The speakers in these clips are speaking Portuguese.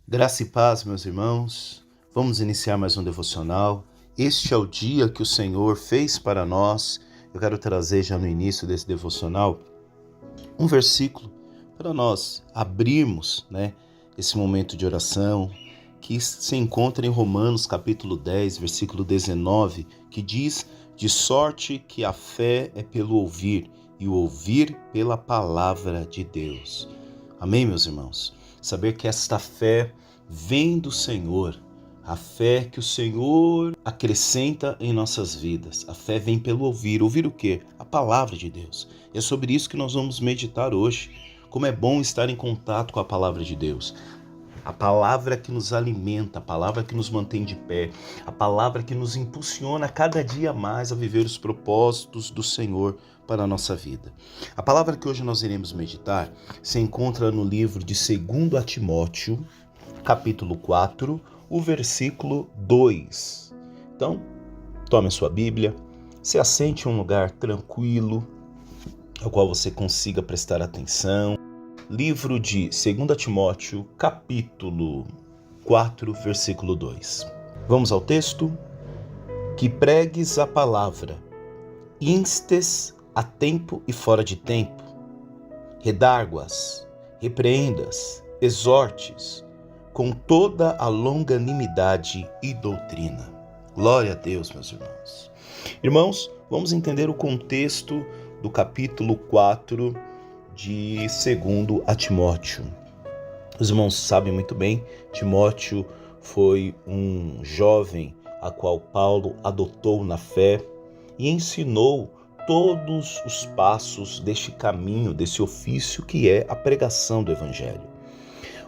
Graça e paz, meus irmãos. Vamos iniciar mais um devocional. Este é o dia que o Senhor fez para nós. Eu quero trazer já no início desse devocional um versículo para nós abrirmos, esse momento de oração que se encontra em Romanos capítulo 10, versículo 19, que diz: de sorte que a fé é pelo ouvir e o ouvir pela palavra de Deus. Amém, meus irmãos? Saber que esta fé vem do Senhor, a fé que o Senhor acrescenta em nossas vidas. A fé vem pelo ouvir. Ouvir o quê? A palavra de Deus. E é sobre isso que nós vamos meditar hoje. Como é bom estar em contato com a palavra de Deus. A palavra que nos alimenta, a palavra que nos mantém de pé, a palavra que nos impulsiona cada dia mais a viver os propósitos do Senhor para a nossa vida. A palavra que hoje nós iremos meditar se encontra no livro de 2 Timóteo, capítulo 4, o versículo 2. Então, tome a sua Bíblia, se assente em um lugar tranquilo, ao qual você consiga prestar atenção. Livro de 2 Timóteo, capítulo 4, versículo 2. Vamos ao texto? Que pregues a palavra, instes a tempo e fora de tempo, redarguas, repreendas, exortes, com toda a longanimidade e doutrina. Glória a Deus, meus irmãos. Irmãos, vamos entender o contexto do capítulo 4 de 2 Timóteo. Os irmãos sabem muito bem, Timóteo foi um jovem a qual Paulo adotou na fé e ensinou todos os passos deste caminho, desse ofício que é a pregação do Evangelho.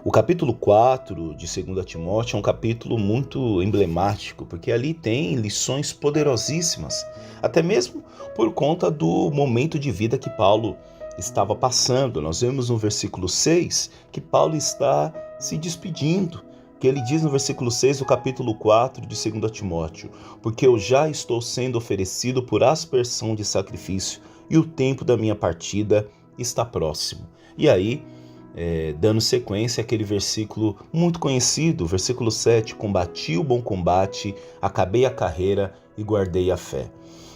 O capítulo 4 de 2 Timóteo é um capítulo muito emblemático, porque ali tem lições poderosíssimas, até mesmo por conta do momento de vida que Paulo estava passando. Nós vemos no versículo 6 que Paulo está se despedindo, que ele diz no versículo 6 do capítulo 4 de 2 Timóteo: porque eu já estou sendo oferecido por aspersão de sacrifício e o tempo da minha partida está próximo. E aí, dando sequência àquele versículo muito conhecido, versículo 7, combati o bom combate, acabei a carreira e guardei a fé.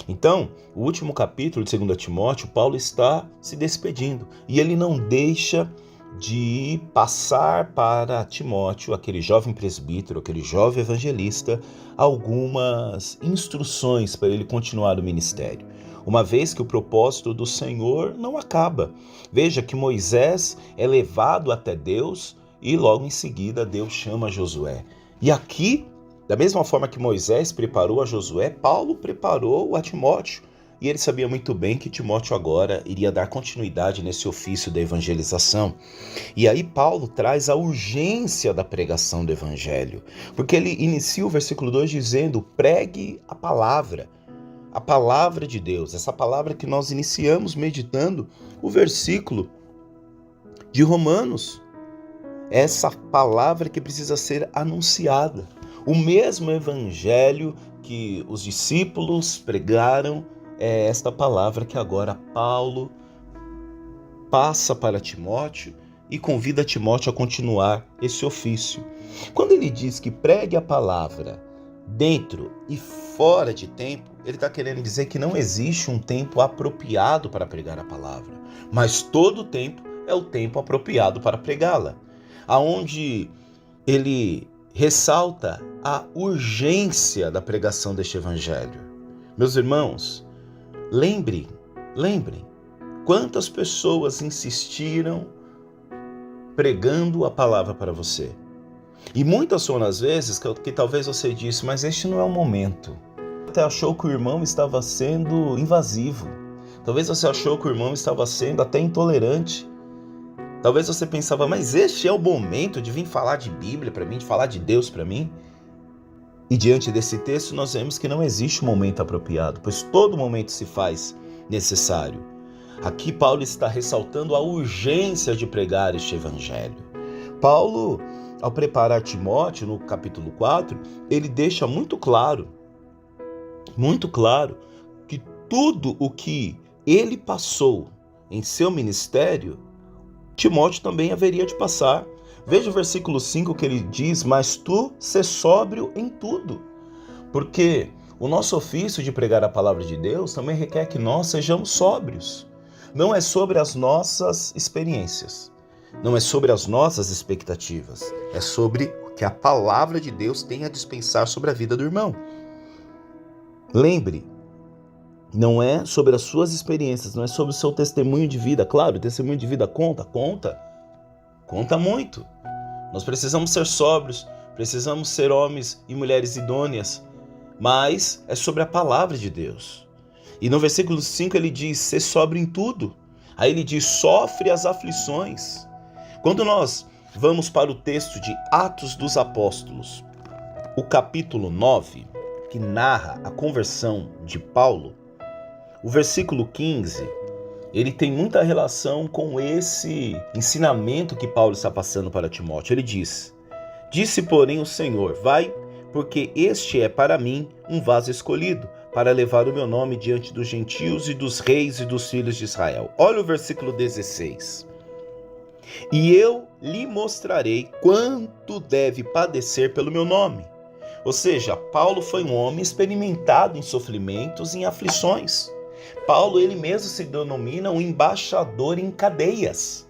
Então, o último capítulo de 2 Timóteo, Paulo está se despedindo e ele não deixa de passar para Timóteo, aquele jovem presbítero, aquele jovem evangelista, algumas instruções para ele continuar o ministério, uma vez que o propósito do Senhor não acaba. Veja que Moisés é levado até Deus e logo em seguida Deus chama Josué. E aqui, da mesma forma que Moisés preparou a Josué, Paulo preparou a Timóteo. E ele sabia muito bem que Timóteo agora iria dar continuidade nesse ofício da evangelização. E aí Paulo traz a urgência da pregação do evangelho, porque ele inicia o versículo 2 dizendo: pregue a palavra de Deus, essa palavra que nós iniciamos meditando o versículo de Romanos, essa palavra que precisa ser anunciada. O mesmo evangelho que os discípulos pregaram é esta palavra que agora Paulo passa para Timóteo e convida Timóteo a continuar esse ofício. Quando ele diz que pregue a palavra dentro e fora de tempo, ele está querendo dizer que não existe um tempo apropriado para pregar a palavra, mas todo tempo é o tempo apropriado para pregá-la, aonde ele ressalta a urgência da pregação deste evangelho. Meus irmãos, lembrem, quantas pessoas insistiram pregando a palavra para você. E muitas foram as vezes que talvez você disse: mas este não é o momento. Até achou que o irmão estava sendo invasivo. Talvez você achou que o irmão estava sendo até intolerante. Talvez você pensava: mas este é o momento de vir falar de Bíblia para mim, de falar de Deus para mim. E diante desse texto nós vemos que não existe um momento apropriado, pois todo momento se faz necessário. Aqui Paulo está ressaltando a urgência de pregar este evangelho. Paulo, ao preparar Timóteo no capítulo 4, ele deixa muito claro que tudo o que ele passou em seu ministério, Timóteo também haveria de passar. Veja o versículo 5 que ele diz: mas tu sê sóbrio em tudo. Porque o nosso ofício de pregar a palavra de Deus também requer que nós sejamos sóbrios. Não é sobre as nossas experiências, não é sobre as nossas expectativas, é sobre o que a palavra de Deus tem a dispensar sobre a vida do irmão. Lembre, não é sobre as suas experiências, não é sobre o seu testemunho de vida. Claro, o testemunho de vida conta muito. Nós precisamos ser sóbrios, precisamos ser homens e mulheres idôneas, mas é sobre a palavra de Deus. E no versículo 5 ele diz: ser sóbrio em tudo. Aí ele diz: sofre as aflições. Quando nós vamos para o texto de Atos dos Apóstolos, o capítulo 9, que narra a conversão de Paulo, o versículo 15, ele tem muita relação com esse ensinamento que Paulo está passando para Timóteo. Ele diz: disse, porém, o Senhor: vai, porque este é para mim um vaso escolhido, para levar o meu nome diante dos gentios e dos reis e dos filhos de Israel. Olha o versículo 16. E eu lhe mostrarei quanto deve padecer pelo meu nome. Ou seja, Paulo foi um homem experimentado em sofrimentos e em aflições. Paulo, ele mesmo se denomina um embaixador em cadeias.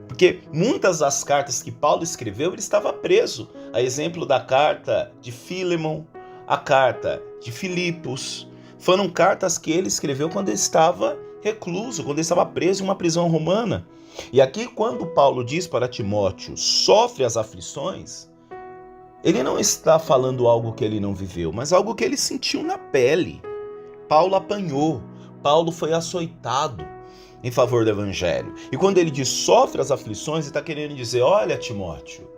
Porque muitas das cartas que Paulo escreveu, ele estava preso. A exemplo da carta de Filemon, a carta de Filipos. Foram cartas que ele escreveu quando ele estava recluso, quando ele estava preso em uma prisão romana. E aqui, quando Paulo diz para Timóteo: sofre as aflições, ele não está falando algo que ele não viveu, mas algo que ele sentiu na pele. Paulo apanhou, Paulo foi açoitado em favor do evangelho. E quando ele diz sofre as aflições, ele está querendo dizer: olha, Timóteo,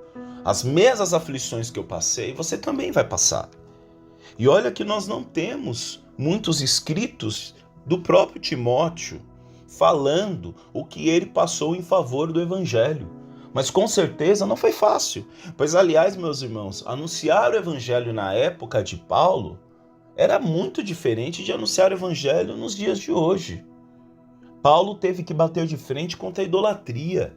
as mesmas aflições que eu passei, você também vai passar. E olha que nós não temos muitos escritos do próprio Timóteo falando o que ele passou em favor do evangelho. Mas com certeza não foi fácil. Pois, aliás, meus irmãos, anunciar o evangelho na época de Paulo era muito diferente de anunciar o evangelho nos dias de hoje. Paulo teve que bater de frente contra a idolatria.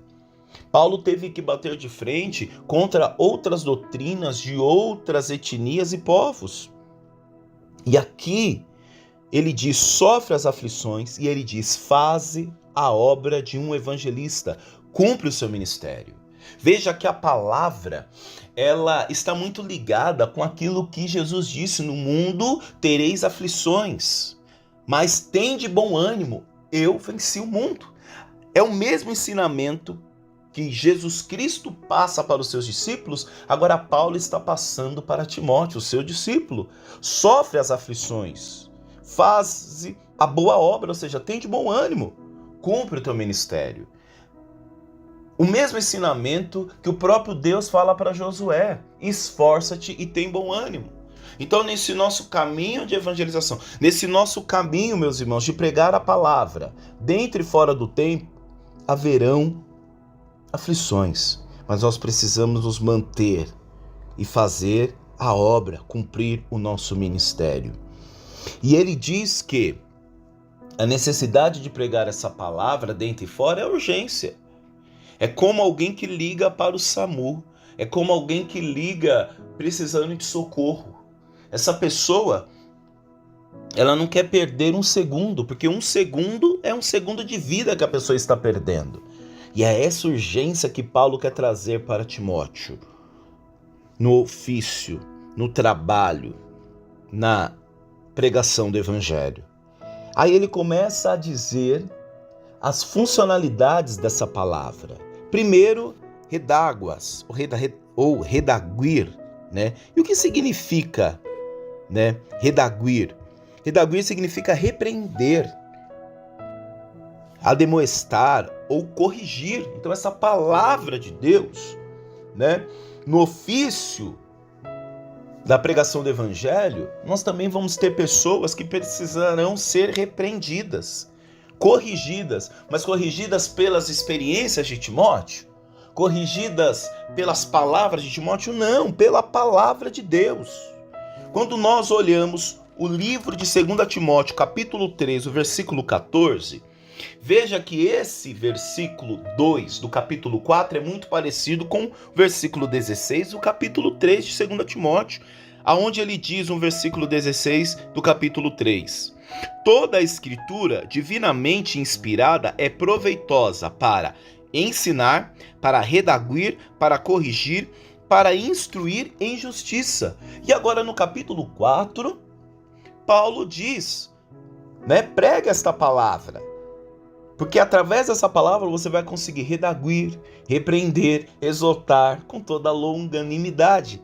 Paulo teve que bater de frente contra outras doutrinas de outras etnias e povos. E aqui ele diz: sofre as aflições, e ele diz: faze a obra de um evangelista, cumpre o seu ministério. Veja que a palavra, ela está muito ligada com aquilo que Jesus disse: no mundo tereis aflições, mas tende bom ânimo, eu venci o mundo. É o mesmo ensinamento que Jesus Cristo passa para os seus discípulos, agora Paulo está passando para Timóteo, o seu discípulo. Sofre as aflições, faz a boa obra, ou seja, tem de bom ânimo, cumpre o teu ministério. O mesmo ensinamento que o próprio Deus fala para Josué: esforça-te e tem bom ânimo. Então, nesse nosso caminho de evangelização, nesse nosso caminho, meus irmãos, de pregar a palavra, dentro e fora do tempo, haverão aflições, mas nós precisamos nos manter e fazer a obra, cumprir o nosso ministério. E ele diz que a necessidade de pregar essa palavra dentro e fora é urgência. É como alguém que liga para o SAMU, é como alguém que liga precisando de socorro. Essa pessoa, ela não quer perder um segundo, porque um segundo é um segundo de vida que a pessoa está perdendo. E é essa urgência que Paulo quer trazer para Timóteo, no ofício, no trabalho, na pregação do evangelho. Aí ele começa a dizer as funcionalidades dessa palavra. Primeiro, redáguas, ou redaguir, né? E o que significa, né, redaguir? Redaguir significa repreender, admoestar ou corrigir. Então essa palavra de Deus, né, no ofício da pregação do evangelho, nós também vamos ter pessoas que precisarão ser repreendidas, corrigidas, mas corrigidas pelas experiências de Timóteo, corrigidas pelas palavras de Timóteo, não, pela palavra de Deus. Quando nós olhamos o livro de 2 Timóteo, capítulo 3, o versículo 14, Veja que esse versículo 2 do capítulo 4 é muito parecido com o versículo 16 do capítulo 3 de 2 Timóteo, aonde ele diz no versículo 16 do capítulo 3: toda a escritura divinamente inspirada é proveitosa para ensinar, para redaguir, para corrigir, para instruir em justiça. E agora no capítulo 4, Paulo diz, prega esta palavra, porque através dessa palavra você vai conseguir redaguir, repreender, exortar com toda longanimidade.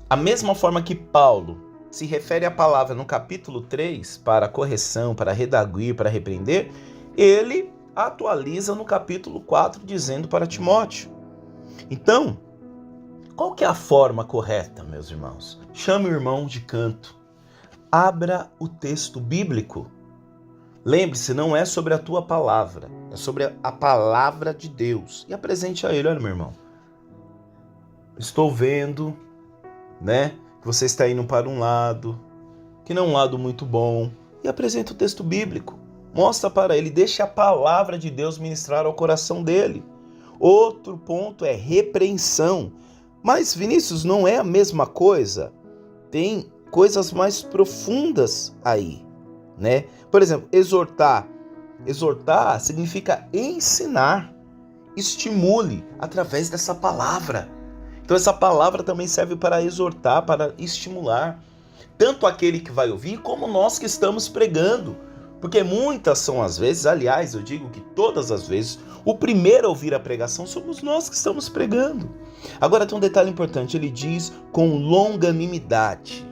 A mesma forma que Paulo se refere à palavra no capítulo 3 para correção, para redaguir, para repreender, ele atualiza no capítulo 4 dizendo para Timóteo. Então, qual que é a forma correta, meus irmãos? Chame o irmão de canto, abra o texto bíblico. Lembre-se, não é sobre a tua palavra, é sobre a palavra de Deus. E apresente a ele: olha, meu irmão, estou vendo, que você está indo para um lado, que não é um lado muito bom. E apresenta o texto bíblico. Mostra para ele, deixa a palavra de Deus ministrar ao coração dele. Outro ponto é repreensão. Mas, Vinícius, não é a mesma coisa? Tem coisas mais profundas aí, Por exemplo, exortar. Exortar significa ensinar. Estimule através dessa palavra. Então essa palavra também serve para exortar, para estimular. Tanto aquele que vai ouvir, como nós que estamos pregando. Porque muitas são as vezes, aliás, eu digo que todas as vezes, o primeiro a ouvir a pregação somos nós que estamos pregando. Agora tem um detalhe importante, ele diz com longanimidade.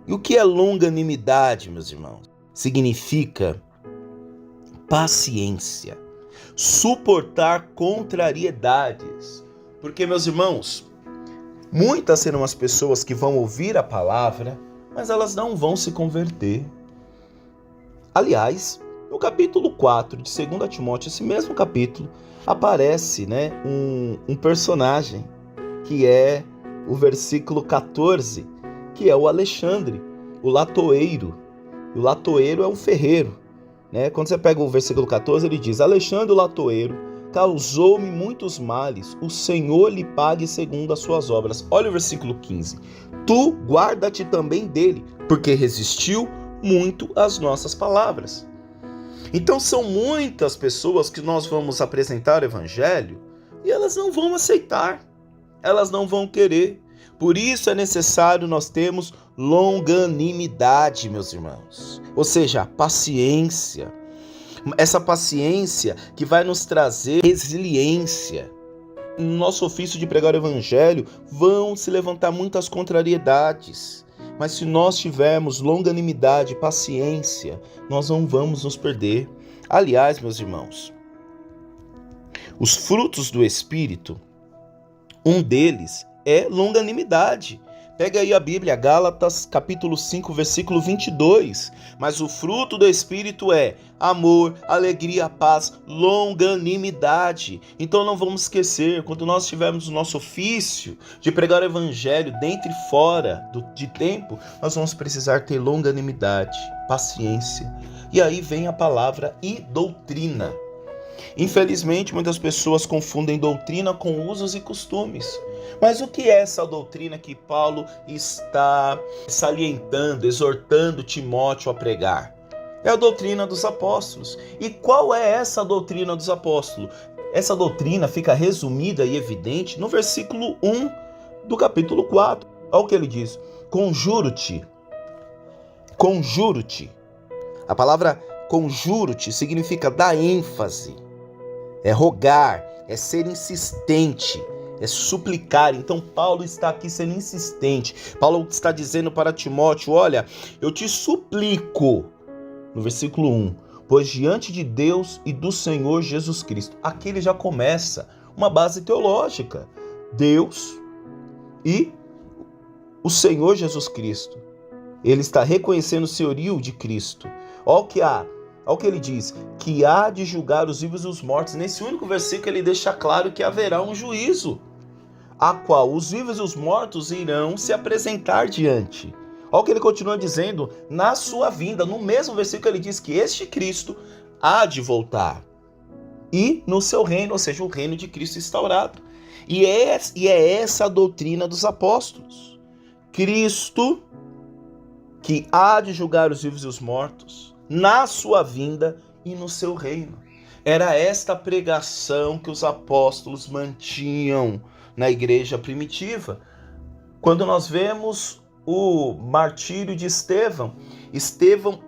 E o que é longanimidade, meus irmãos? Significa paciência, suportar contrariedades. Porque, meus irmãos, muitas serão as pessoas que vão ouvir a palavra, mas elas não vão se converter. Aliás, no capítulo 4 de 2 Timóteo, esse mesmo capítulo, aparece um personagem, que é o versículo 14, que é o Alexandre, o latoeiro. E o latoeiro é um ferreiro. Quando você pega o versículo 14, ele diz: Alexandre o latoeiro causou-me muitos males, o Senhor lhe pague segundo as suas obras. Olha o versículo 15. Tu guarda-te também dele, porque resistiu muito às nossas palavras. Então são muitas pessoas que nós vamos apresentar o evangelho e elas não vão aceitar, elas não vão querer. Por isso é necessário nós termos longanimidade, meus irmãos. Ou seja, paciência. Essa paciência que vai nos trazer resiliência. No nosso ofício de pregar o evangelho, vão se levantar muitas contrariedades. Mas se nós tivermos longanimidade, paciência, nós não vamos nos perder. Aliás, meus irmãos, os frutos do Espírito, um deles é longanimidade. Pega aí a Bíblia, Gálatas capítulo 5, versículo 22. Mas o fruto do Espírito é amor, alegria, paz, longanimidade. Então não vamos esquecer, quando nós tivermos o nosso ofício de pregar o evangelho dentro e fora de tempo, nós vamos precisar ter longanimidade, paciência. E aí vem a palavra e doutrina. Infelizmente, muitas pessoas confundem doutrina com usos e costumes. Mas o que é essa doutrina que Paulo está salientando, exortando Timóteo a pregar? É a doutrina dos apóstolos. E qual é essa doutrina dos apóstolos? Essa doutrina fica resumida e evidente no versículo 1 do capítulo 4. Olha o que ele diz: conjuro-te. Conjuro-te. A palavra conjuro-te significa dar ênfase, é rogar, é ser insistente, é suplicar. Então Paulo está aqui sendo insistente. Paulo está dizendo para Timóteo: olha, eu te suplico, no versículo 1, pois diante de Deus e do Senhor Jesus Cristo. Aqui ele já começa uma base teológica. Deus e o Senhor Jesus Cristo. Ele está reconhecendo o senhorio de Cristo. Olha o que ele diz, que há de julgar os vivos e os mortos. Nesse único versículo ele deixa claro que haverá um juízo, a qual os vivos e os mortos irão se apresentar diante. Olha o que ele continua dizendo na sua vinda. No mesmo versículo ele diz que este Cristo há de voltar. E no seu reino, ou seja, o reino de Cristo instaurado. E é essa a doutrina dos apóstolos. Cristo, que há de julgar os vivos e os mortos, na sua vinda e no seu reino. Era esta pregação que os apóstolos mantinham na igreja primitiva. Quando nós vemos o martírio de Estevão,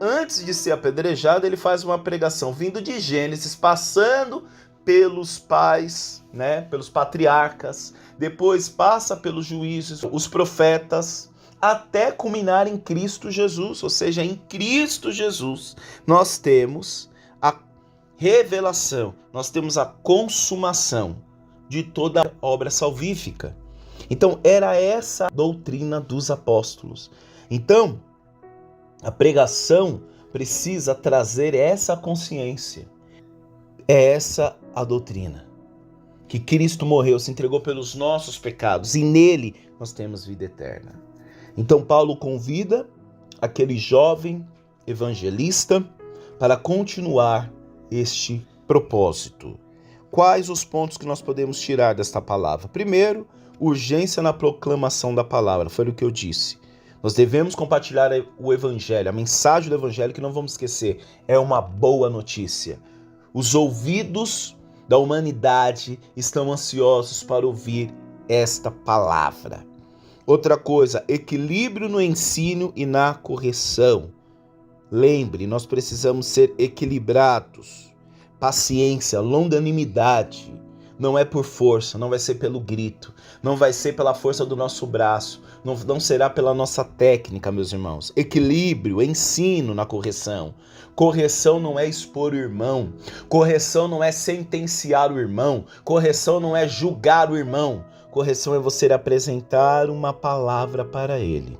antes de ser apedrejado, ele faz uma pregação vindo de Gênesis, passando pelos pais, pelos patriarcas, depois passa pelos juízes, os profetas, até culminar em Cristo Jesus. Ou seja, em Cristo Jesus nós temos a revelação, nós temos a consumação de toda a obra salvífica. Então era essa a doutrina dos apóstolos. Então a pregação precisa trazer essa consciência. É essa a doutrina. Que Cristo morreu, se entregou pelos nossos pecados e nele nós temos vida eterna. Então Paulo convida aquele jovem evangelista para continuar este propósito. Quais os pontos que nós podemos tirar desta palavra? Primeiro, urgência na proclamação da palavra, foi o que eu disse. Nós devemos compartilhar o evangelho, a mensagem do evangelho, que não vamos esquecer, é uma boa notícia. Os ouvidos da humanidade estão ansiosos para ouvir esta palavra. Outra coisa, equilíbrio no ensino e na correção. Lembre, nós precisamos ser equilibrados. Paciência, longanimidade. Não é por força, não vai ser pelo grito, não vai ser pela força do nosso braço, não será pela nossa técnica, meus irmãos. Equilíbrio, ensino na correção. Correção não é expor o irmão, correção não é sentenciar o irmão, correção não é julgar o irmão, correção é você apresentar uma palavra para ele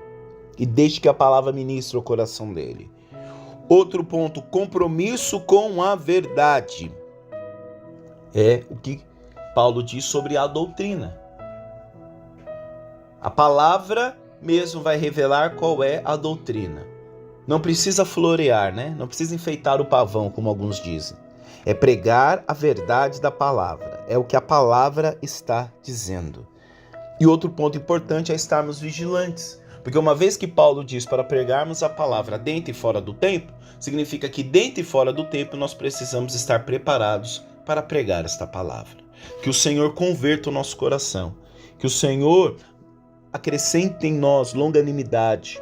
e deixe que a palavra ministre o coração dele. Outro ponto, compromisso com a verdade. É o que Paulo diz sobre a doutrina. A palavra mesmo vai revelar qual é a doutrina. Não precisa florear, Não precisa enfeitar o pavão, como alguns dizem. É pregar a verdade da palavra. É o que a palavra está dizendo. E outro ponto importante é estarmos vigilantes. Porque uma vez que Paulo diz para pregarmos a palavra dentro e fora do tempo, significa que dentro e fora do tempo nós precisamos estar preparados para pregar esta palavra. Que o Senhor converta o nosso coração. Que o Senhor acrescente em nós longanimidade.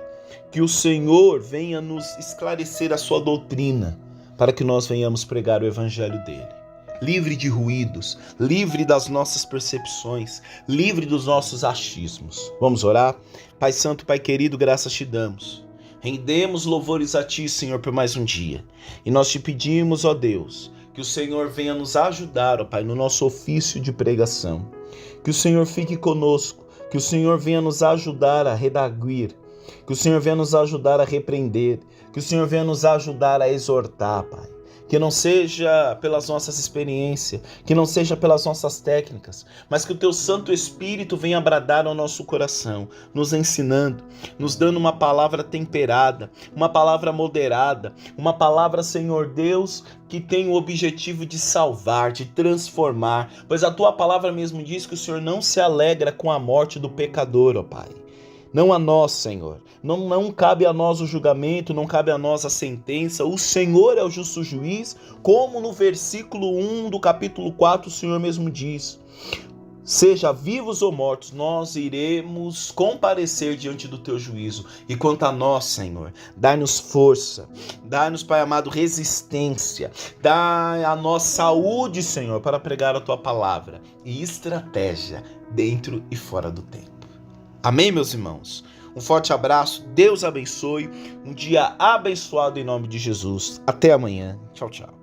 Que o Senhor venha nos esclarecer a sua doutrina, para que nós venhamos pregar o evangelho dele. Livre de ruídos, livre das nossas percepções, livre dos nossos achismos. Vamos orar? Pai Santo, Pai querido, graças te damos. Rendemos louvores a ti, Senhor, por mais um dia. E nós te pedimos, ó Deus, que o Senhor venha nos ajudar, ó Pai, no nosso ofício de pregação. Que o Senhor fique conosco, que o Senhor venha nos ajudar a redarguir, que o Senhor venha nos ajudar a repreender, que o Senhor venha nos ajudar a exortar, Pai. Que não seja pelas nossas experiências, que não seja pelas nossas técnicas, mas que o Teu Santo Espírito venha bradar ao nosso coração, nos ensinando, nos dando uma palavra temperada, uma palavra moderada, uma palavra, Senhor Deus, que tem o objetivo de salvar, de transformar, pois a Tua palavra mesmo diz que o Senhor não se alegra com a morte do pecador, ó Pai. Não a nós, Senhor. Não cabe a nós o julgamento, não cabe a nós a sentença. O Senhor é o justo juiz, como no versículo 1 do capítulo 4 o Senhor mesmo diz. Seja vivos ou mortos, nós iremos comparecer diante do Teu juízo. E quanto a nós, Senhor, dá-nos força, dá-nos, Pai amado, resistência, dá a nós saúde, Senhor, para pregar a Tua palavra e estratégia dentro e fora do tempo. Amém, meus irmãos? Um forte abraço, Deus abençoe, um dia abençoado em nome de Jesus. Até amanhã. Tchau, tchau.